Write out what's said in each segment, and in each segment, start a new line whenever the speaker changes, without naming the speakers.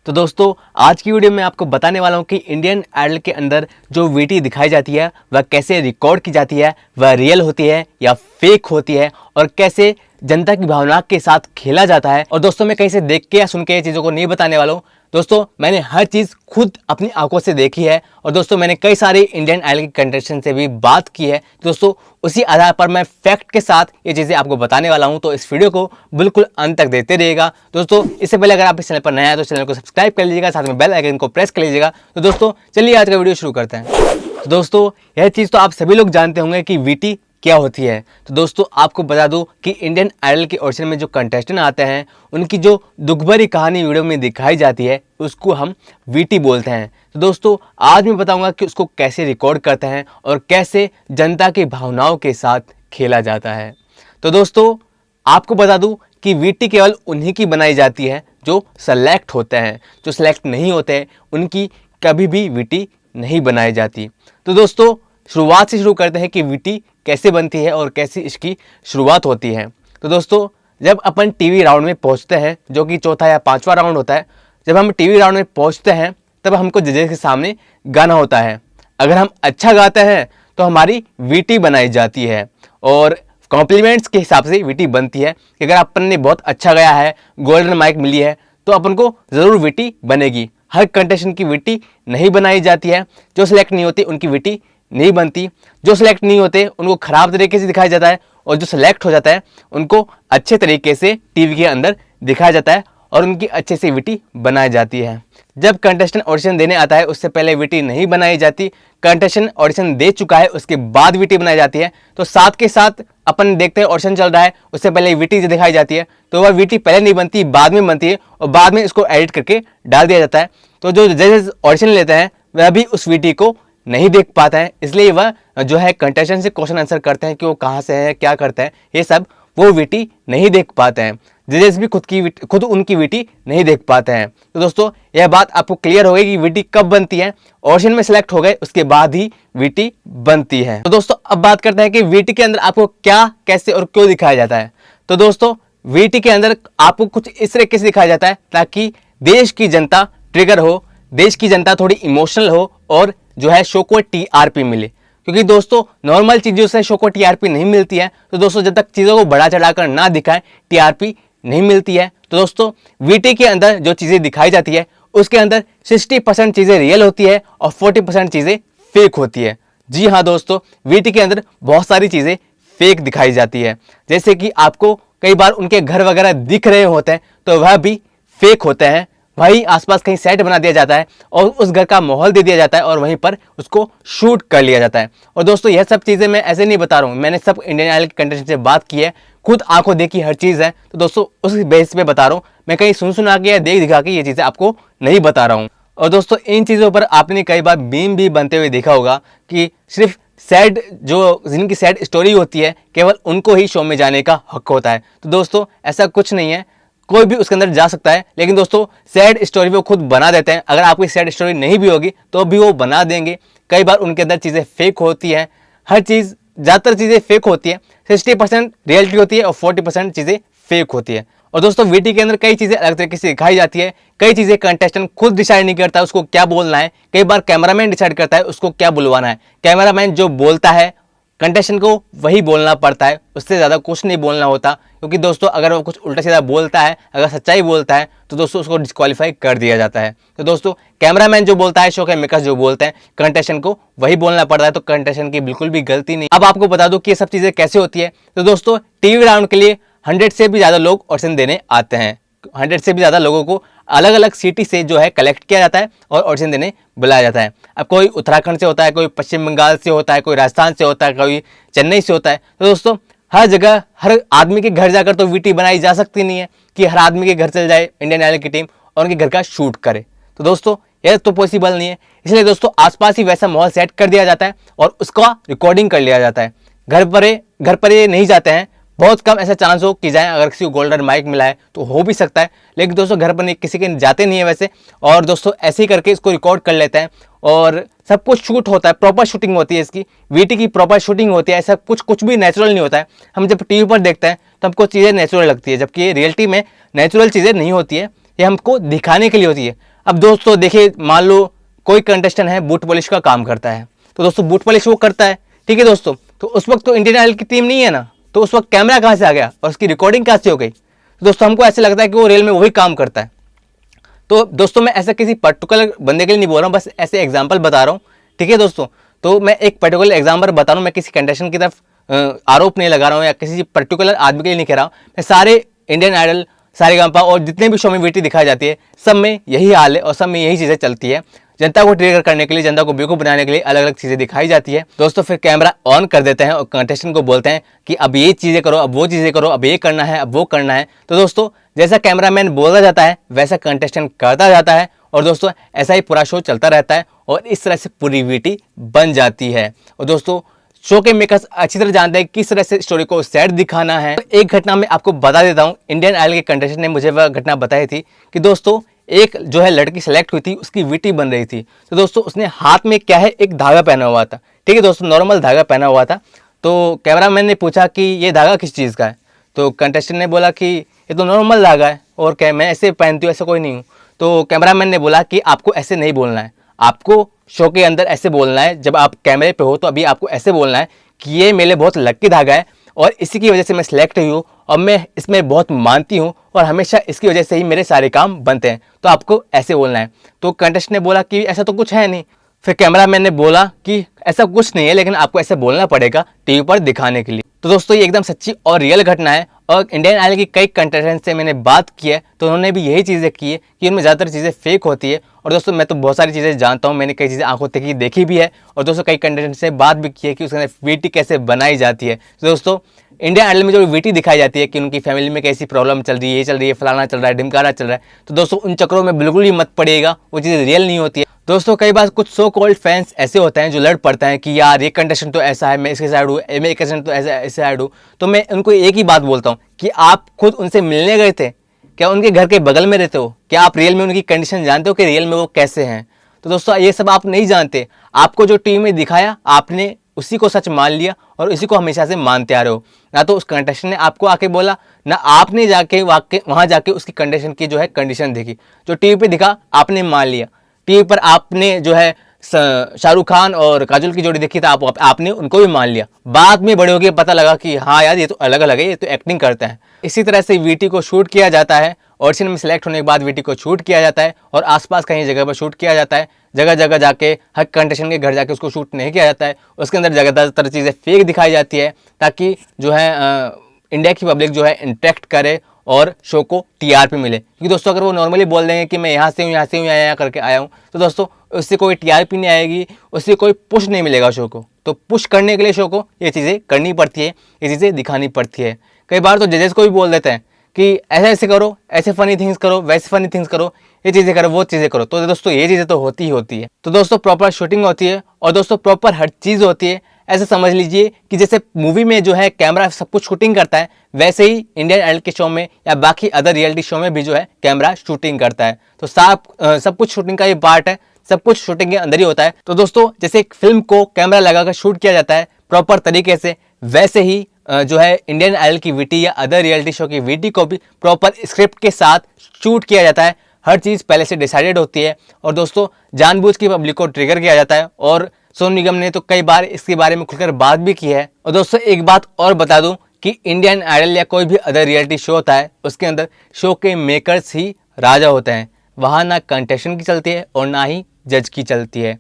तो दोस्तों आज की वीडियो में आपको बताने वाला हूँ कि इंडियन आइडल के अंदर जो वीटी दिखाई जाती है वह कैसे रिकॉर्ड की जाती है, वह रियल होती है या फेक होती है और कैसे जनता की भावना के साथ खेला जाता है। और दोस्तों मैं कहीं से देख के या सुन के ये चीज़ों को नहीं बताने वाला हूँ। दोस्तों मैंने हर चीज़ खुद अपनी आंखों से देखी है और दोस्तों मैंने कई सारे इंडियन आइडल के कंटेस्टेंट से भी बात की है। दोस्तों उसी आधार पर मैं फैक्ट के साथ ये चीज़ें आपको बताने वाला हूं, तो इस वीडियो को बिल्कुल अंत तक देखते रहिएगा। दोस्तों इससे पहले अगर आप इस चैनल पर नए हैं तो चैनल को सब्सक्राइब कर लीजिएगा, साथ में बेल आइकन को प्रेस कर लीजिएगा। तो दोस्तों चलिए आज का वीडियो शुरू करते हैं। तो दोस्तों यह चीज़ तो आप सभी लोग जानते होंगे कि वीटी क्या होती है। तो दोस्तों आपको बता दूं कि इंडियन आइडल के ऑडिशन में जो कंटेस्टेंट आते हैं उनकी जो दुखभरी कहानी वीडियो में दिखाई जाती है उसको हम वीटी बोलते हैं। तो दोस्तों आज मैं बताऊंगा कि उसको कैसे रिकॉर्ड करते हैं और कैसे जनता की भावनाओं के साथ खेला जाता है। तो दोस्तों आपको बता दूं कि वीटी केवल उन्हीं की बनाई जाती है जो सेलेक्ट होते हैं, जो सेलेक्ट नहीं होते हैं उनकी कभी भी वीटी नहीं बनाई जाती। तो दोस्तों शुरुआत से शुरू करते हैं कि वीटी कैसे बनती है और कैसे इसकी शुरुआत होती है। तो दोस्तों जब अपन टीवी राउंड में पहुंचते हैं, जो कि चौथा या पांचवा राउंड होता है, जब हम टीवी राउंड में पहुंचते हैं तब हमको जजेस के सामने गाना होता है। अगर हम अच्छा गाते हैं तो हमारी वीटी बनाई जाती है और कॉम्प्लीमेंट्स के हिसाब से वीटी बनती है कि अगर अपन ने बहुत अच्छा गाया है, गोल्डन माइक मिली है, तो अपन को ज़रूर वीटी बनेगी। हर कंटेस्टेंट की वीटी नहीं बनाई जाती है, जो सिलेक्ट नहीं होती उनकी वीटी नहीं बनती। जो सिलेक्ट नहीं होते उनको खराब तरीके से दिखाया जाता है और जो सिलेक्ट हो जाता है उनको अच्छे तरीके से टीवी के अंदर दिखाया जाता है और उनकी अच्छे से वीटी बनाई जाती है। जब कंटेस्टेंट ऑडिशन देने आता है उससे पहले वीटी नहीं बनाई जाती। कंटेस्टेंट ऑडिशन दे चुका है उसके बाद वीटी बनाई जाती है। तो साथ के साथ अपन देखते हैं ऑडिशन चल रहा है उससे पहले वीटी दिखाई जाती है, तो वह वीटी पहले नहीं बनती, बाद में बनती है और बाद में इसको एडिट करके डाल दिया जाता है। तो जो जजेस ऑडिशन लेते हैं वह भी उस वीटी को नहीं देख पाता है, इसलिए वह जो है कंटेस्टेंट से क्वेश्चन आंसर करते हैं कि वो कहाँ से है, क्या करते हैं, ये सब वो वीटी नहीं देख पाते हैं। जजेस भी खुद उनकी वीटी नहीं देख पाते हैं। तो दोस्तों यह बात आपको क्लियर हो गई कि वीटी कब बनती है। ऑडिशन में सिलेक्ट हो गए उसके बाद ही वीटी बनती है। तो दोस्तों अब बात करते हैं कि वीटी के अंदर आपको क्या, कैसे और क्यों दिखाया जाता है। तो दोस्तों वीटी के अंदर आपको कुछ इस तरीके से दिखाया जाता है ताकि देश की जनता ट्रिगर हो, देश की जनता थोड़ी इमोशनल हो और जो है शो को टीआरपी मिले। क्योंकि दोस्तों नॉर्मल चीज़ों से शो को टीआरपी नहीं मिलती है। तो दोस्तों जब तक चीज़ों को बढ़ा चढ़ाकर ना दिखाएं टीआरपी नहीं मिलती है। तो दोस्तों वीटी के अंदर जो चीज़ें दिखाई जाती है उसके अंदर 60% चीज़ें रियल होती है और 40% चीज़ें फेक होती है। जी हाँ दोस्तों, वीटी के अंदर बहुत सारी चीज़ें फेक दिखाई जाती है। जैसे कि आपको कई बार उनके घर वगैरह दिख रहे होते हैं तो वह भी फेक होते हैं। वहीं आसपास कहीं सेट बना दिया जाता है और उस घर का माहौल दे दिया जाता है और वहीं पर उसको शूट कर लिया जाता है। और दोस्तों यह सब चीज़ें मैं ऐसे नहीं बता रहा हूँ, मैंने सब इंडियन आइडल के कंटेस्टेंट से बात की है, खुद आंखों देखी हर चीज़ है। तो दोस्तों उस बेस पे बता रहा हूँ, मैं कहीं सुना के या देख दिखा के ये चीज़ें आपको नहीं बता रहा हूँ। और दोस्तों इन चीज़ों पर आपने कई बार मीम भी बनते हुए देखा होगा कि सिर्फ सैड, जो जिनकी सैड स्टोरी होती है, केवल उनको ही शो में जाने का हक होता है। तो दोस्तों ऐसा कुछ नहीं है, कोई भी उसके अंदर जा सकता है। लेकिन दोस्तों सैड स्टोरी वो खुद बना देते हैं। अगर आपकी सैड स्टोरी नहीं भी होगी तो भी वो बना देंगे। कई बार उनके अंदर चीज़ें फेक होती हैं, हर चीज़, ज़्यादातर चीज़ें फेक होती है। 60% रियलिटी होती है और 40% चीज़ें फेक होती है। और दोस्तों वीटी के अंदर कई चीज़ें अलग तरीके से दिखाई जाती है। कई चीज़ें कंटेस्टेंट खुद डिसाइड नहीं करता है उसको क्या बोलना है, कई बार कैमरामैन डिसाइड करता है उसको क्या बुलवाना है। कैमरामैन जो बोलता है कंटेस्टेंट को वही बोलना पड़ता है, उससे ज़्यादा कुछ नहीं बोलना होता। क्योंकि दोस्तों अगर वो कुछ उल्टा सीधा बोलता है, अगर सच्चाई बोलता है तो दोस्तों उसको डिस्क्वालीफाई कर दिया जाता है। तो दोस्तों कैमरामैन जो बोलता है, शो के मेकर्स जो बोलते हैं, कंटेस्टेंट को वही बोलना पड़ता है। तो कंटेस्टेंट की बिल्कुल भी गलती नहीं। अब आपको बता दूं कि ये सब चीज़ें कैसे होती है। तो दोस्तों टीवी राउंड के लिए 100 से भी ज़्यादा लोग ऑडिशन देने आते हैं। 100 से भी ज़्यादा लोगों को अलग अलग सिटी से जो है कलेक्ट किया जाता है और ऑडिशन देने बुलाया जाता है। अब कोई उत्तराखंड से होता है, कोई पश्चिम बंगाल से होता है, कोई राजस्थान से होता है, कोई चेन्नई से होता है। तो दोस्तों हर जगह हर आदमी के घर जाकर तो वीटी बनाई जा सकती नहीं है कि हर आदमी के घर चल जाए इंडियन आइडल की टीम और उनके घर का शूट करे। तो दोस्तों यह तो पॉसिबल नहीं है। इसलिए दोस्तों आसपास ही वैसा माहौल सेट कर दिया जाता है और उसका रिकॉर्डिंग कर लिया जाता है। घर पर ये नहीं जाते हैं, बहुत कम ऐसा चांस हो कि जाए। अगर किसी को गोल्डन माइक मिला है तो हो भी सकता है, लेकिन दोस्तों घर पर किसी के जाते नहीं है वैसे। और दोस्तों ऐसे ही करके इसको रिकॉर्ड कर लेते हैं और सब कुछ शूट होता है, प्रॉपर शूटिंग होती है इसकी। वीटी की प्रॉपर शूटिंग होती है। ऐसा कुछ भी नेचुरल नहीं होता है। हम जब टीवी पर देखते हैं तो हमको चीज़ें नेचुरल लगती है, जबकि रियलिटी में नेचुरल चीज़ें नहीं होती है। ये हमको दिखाने के लिए होती है। अब दोस्तों देखिए, मान लो कोई कंटेस्टेंट है बूट पॉलिश का काम करता है, तो दोस्तों बूट पॉलिश वो करता है, ठीक है दोस्तों, तो उस वक्त तो इंडियन आइडल की टीम नहीं है ना, तो उस वक्त कैमरा कहाँ से आ गया और उसकी रिकॉर्डिंग कहाँ से हो गई? तो दोस्तों हमको ऐसे लगता है कि वो रियल में वही काम करता है। तो दोस्तों मैं ऐसा किसी पर्टिकुलर बंदे के लिए नहीं बोल रहा हूँ, बस ऐसे एग्जाम्पल बता रहा हूँ, ठीक है दोस्तों। तो मैं एक पर्टिकुलर एग्जाम्पल बता रहा हूँ, मैं किसी कंटेस्टेंट की तरफ आरोप नहीं लगा रहा हूँ या किसी पर्टिकुलर आदमी के लिए नहीं कह रहा हूँ। मैं सारे इंडियन आइडल, सारेगामा और जितने भी शो में वीटी दिखाई जाती है, सब में यही हाल है और सब में यही चीज़ें चलती है। जनता को ट्रिगर करने के लिए, जनता को बेवकूफ बनाने के लिए अलग अलग चीज़ें दिखाई जाती है दोस्तों। फिर कैमरा ऑन कर देते हैं और कंटेस्टेंट को बोलते हैं कि अब ये चीज़ें करो, अब वो चीज़ें करो, अब ये करना है, अब वो करना है। तो दोस्तों जैसा कैमरामैन बोलता जाता है वैसा कंटेस्टेंट करता जाता है और दोस्तों ऐसा ही पूरा शो चलता रहता है और इस तरह से पूरी वीटी बन जाती है। और दोस्तों शो के मेकर्स अच्छी तरह जानते हैं किस तरह से स्टोरी को सेट दिखाना है। तो एक घटना मैं आपको बता देता हूँ, इंडियन आइडल के कंटेस्टेंट ने मुझे वह घटना बताई थी कि दोस्तों एक जो है लड़की सेलेक्ट हुई थी, उसकी वीटी बन रही थी। तो दोस्तों उसने हाथ में क्या है, एक धागा पहना हुआ था, ठीक है दोस्तों, नॉर्मल धागा पहना हुआ था। तो कैमरामैन ने पूछा कि ये धागा किस चीज़ का है? तो कंटेस्टेंट ने बोला कि ये तो नॉर्मल धागा है और क्या, मैं ऐसे पहनती हूँ, ऐसा कोई नहीं हूँ। तो कैमरामैन ने बोला कि आपको ऐसे नहीं बोलना है, आपको शो के अंदर ऐसे बोलना है, जब आप कैमरे पे हो तो अभी आपको ऐसे बोलना है कि ये मेरे बहुत लकी धागा है और इसी की वजह से मैं सिलेक्ट हुई हूँ और मैं इसमें बहुत मानती हूँ और हमेशा इसकी वजह से ही मेरे सारे काम बनते हैं, तो आपको ऐसे बोलना है। तो कंटेस्टेंट ने बोला कि ऐसा तो कुछ है नहीं। फिर कैमरामैन ने बोला कि ऐसा कुछ नहीं है, लेकिन आपको ऐसे बोलना पड़ेगा टीवी पर दिखाने के लिए। तो दोस्तों ये एकदम सच्ची और रियल घटना है और इंडियन आइडल की कई कंटेस्टेंट से मैंने बात की है तो उन्होंने भी यही चीज़ें की है कि उनमें ज़्यादातर चीज़ें फेक होती है। और दोस्तों मैं तो बहुत सारी चीज़ें जानता हूँ, मैंने कई चीज़ें आंखों तक देखी भी है और दोस्तों कई कंटेस्टेंट से बात भी की है कि उसके अंदर वीटी कैसे बनाई जाती है। तो दोस्तों इंडियन आइडल में जो वीटी दिखाई जाती है कि उनकी फैमिली में कैसी प्रॉब्लम चल रही है, ये चल रही है, फलाना चल रहा है, ढिमकाना चल रहा है, तो दोस्तों उन चक्करों में बिल्कुल ही मत पड़िएगा, वो चीज़ रियल नहीं होती है। दोस्तों कई बार कुछ सो कॉल्ड फैंस ऐसे होते हैं जो लड़ पड़ते हैं कि यार ये कंटेस्टेंट तो ऐसा है, मैं इसके साइड हूँ, मैं एक कंटेस्टेंट तो ऐसे साइड हूँ। तो मैं उनको एक ही बात बोलता हूँ कि आप खुद उनसे मिलने गए थे क्या? उनके घर के बगल में रहते हो क्या? आप रियल में उनकी कंडीशन जानते हो कि रियल में वो कैसे हैं? तो दोस्तों ये सब आप नहीं जानते, आपको जो टीवी में दिखाया आपने उसी को सच मान लिया और इसी को हमेशा से मानते आ रहे हो। ना तो उस कंटेस्टेंट ने आपको आके बोला, ना आपने जाके वहाँ जाके उसकी कंडीशन की जो है कंडीशन देखी। जो टीवी पे दिखा आपने मान लिया, टीवी पर आपने जो है शाहरुख खान और काजोल की जोड़ी देखी था, आपने उनको भी मान लिया। बाद में बड़े हो गए पता लगा कि हाँ यार ये तो अलग अलग है, ये तो एक्टिंग करते हैं। इसी तरह से वीटी को शूट किया जाता है, ऑडिशन में सिलेक्ट होने के बाद वीटी को शूट किया जाता है और आसपास कहीं जगह पर शूट किया जाता है। जगह जगह जाके हर कंटेस्टेंट के घर जाके उसको शूट नहीं किया जाता है, उसके अंदर ज़्यादातर चीज़ें फेक दिखाई जाती है ताकि जो है इंडिया की पब्लिक जो है इंटरेक्ट करे और शो को टीआरपी मिले। क्योंकि दोस्तों अगर वो नॉर्मली बोल देंगे कि मैं यहाँ से हूँ, यहाँ से हूँ, यहाँ करके आया हूँ, तो दोस्तों उससे कोई टीआरपी नहीं आएगी, उससे कोई पुश नहीं मिलेगा शो को। तो पुश करने के लिए शो को ये चीज़ें करनी पड़ती है, ये चीज़ें दिखानी पड़ती है। कई बार तो जजेस को भी बोल देते हैं कि ऐसे ऐसे करो, ऐसे फनी थिंग्स करो, वैसे फनी थिंग्स करो, ये चीज़ें करो, वो चीज़ें करो। तो दोस्तों ये चीज़ें तो होती ही होती है। तो दोस्तों प्रॉपर शूटिंग होती है और दोस्तों प्रॉपर हर चीज़ होती है। ऐसे समझ लीजिए कि जैसे मूवी में जो है कैमरा सब कुछ शूटिंग करता है, वैसे ही इंडियन आइडल के शो में या बाकी अदर रियलिटी शो में भी जो है कैमरा शूटिंग करता है। तो सब कुछ शूटिंग का ये पार्ट है, सब कुछ शूटिंग के अंदर ही होता है। तो दोस्तों जैसे एक फिल्म को कैमरा लगाकर शूट किया जाता है प्रॉपर तरीके से, वैसे ही जो है इंडियन आइडल की वीटी या अदर रियलिटी शो की वीटी को भी प्रॉपर स्क्रिप्ट के साथ शूट किया जाता है। हर चीज़ पहले से डिसाइडेड होती है और दोस्तों जानबूझ के पब्लिक को ट्रिगर किया जाता है और सोनू निगम ने तो कई बार इसके बारे में खुलकर बात भी की है। और दोस्तों एक बात और बता दूं कि इंडियन आइडल या कोई भी अदर रियलिटी शो होता है, उसके अंदर शो के मेकर्स ही राजा होते हैं। वहाँ ना कंटेस्टेंट की चलती है और ना ही जज की चलती है।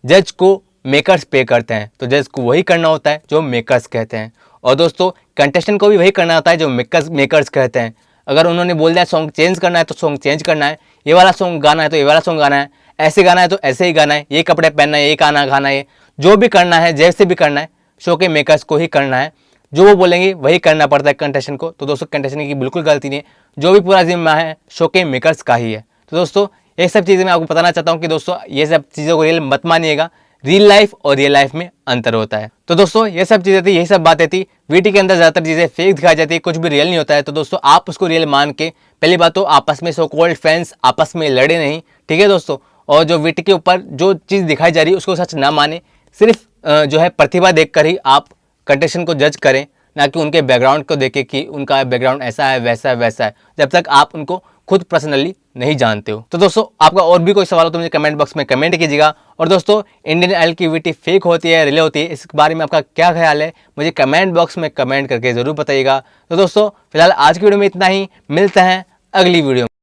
जज को मेकर्स पे करते हैं, तो जज को वही करना होता है जो मेकर्स कहते हैं और दोस्तों कंटेस्टेंट को भी वही करना होता है जो मेकर्स कहते हैं। अगर उन्होंने बोल दिया सॉन्ग चेंज करना है तो सॉन्ग चेंज करना है, ये वाला सॉन्ग गाना है तो ये वाला सॉन्ग गाना है, ऐसे गाना है तो ऐसे ही गाना है, ये कपड़े पहनना है, ये गाना गाना है, जो भी करना है जैसे भी करना है शो के मेकर्स को ही करना है। जो वो बोलेंगे वही करना पड़ता है कंटेस्टेंट को। तो दोस्तों कंटेस्टेंट की बिल्कुल गलती नहीं है, जो भी पूरा जिम्मा है शो के मेकर्स का ही है। तो दोस्तों ये सब चीज़ें मैं आपको बताना चाहता हूँ कि दोस्तों ये सब चीज़ों को रियल मत मानिएगा, रियल लाइफ और रियल लाइफ में अंतर होता है। तो दोस्तों ये सब चीज़ें थी, यही सब बातें थी। वीटी के अंदर ज़्यादातर चीज़ें फेक दिखाई जाती है, कुछ भी रियल नहीं होता है। तो दोस्तों आप उसको रियल मान के, पहली बात तो आपस में सो कॉल्ड फैंस आपस में लड़े नहीं, ठीक है दोस्तों। और जो वीटी के ऊपर जो चीज़ दिखाई जा रही है उसको सच ना माने, सिर्फ जो है प्रतिभा देखकर ही आप कंटेस्टेंट को जज करें, ना कि उनके बैकग्राउंड को देखें कि उनका बैकग्राउंड ऐसा है वैसा है वैसा है। जब तक आप उनको खुद पर्सनली नहीं जानते हो। तो दोस्तों आपका और भी कोई सवाल हो तो मुझे कमेंट बॉक्स में कमेंट कीजिएगा। और दोस्तों इंडियन आइडल की वीटी फेक होती है रियल होती है, इस बारे में आपका क्या ख्याल है मुझे कमेंट बॉक्स में कमेंट करके ज़रूर बताइएगा। तो दोस्तों फिलहाल आज की वीडियो में इतना ही, मिलते हैं अगली वीडियो में।